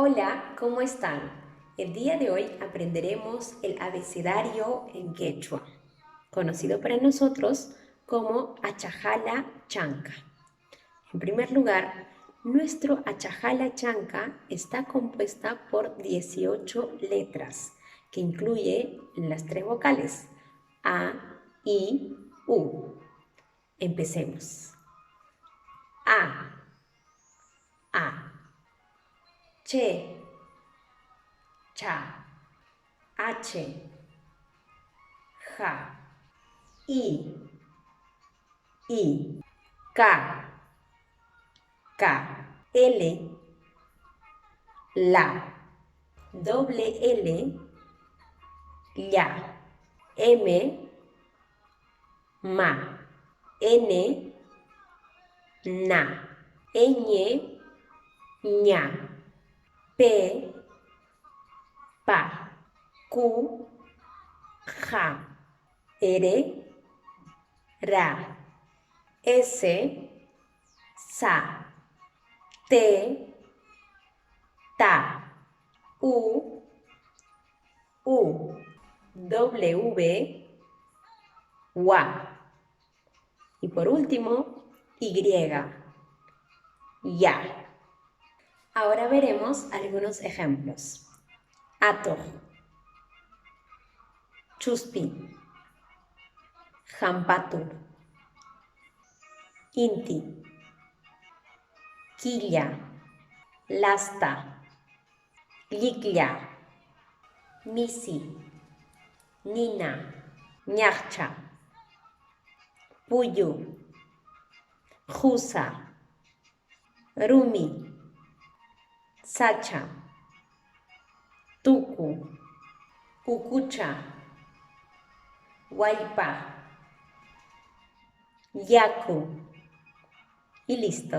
Hola, ¿cómo están? El día de hoy aprenderemos el abecedario en quechua, conocido para nosotros como Achajala Chanca. En primer lugar, nuestro Achajala Chanca está compuesta por 18 letras, que incluye las tres vocales A, I, U. Empecemos. A, A, che, cha, H, ja, I, K, L, la, doble L, ya, M, ma, N, na, ñ, ña, P, pa, Q, ja, R, ra, S, sa, T, ta, U, W, wa. Y por último, Y, ya. Ahora veremos algunos ejemplos. Ato, chuspi, jampatu, inti, quilla, lasta, lliclla, misi, nina, ñaqcha, puyu, jusa, rumi, sacha, tuku, ukucha, wallpa, yaku. Y listo.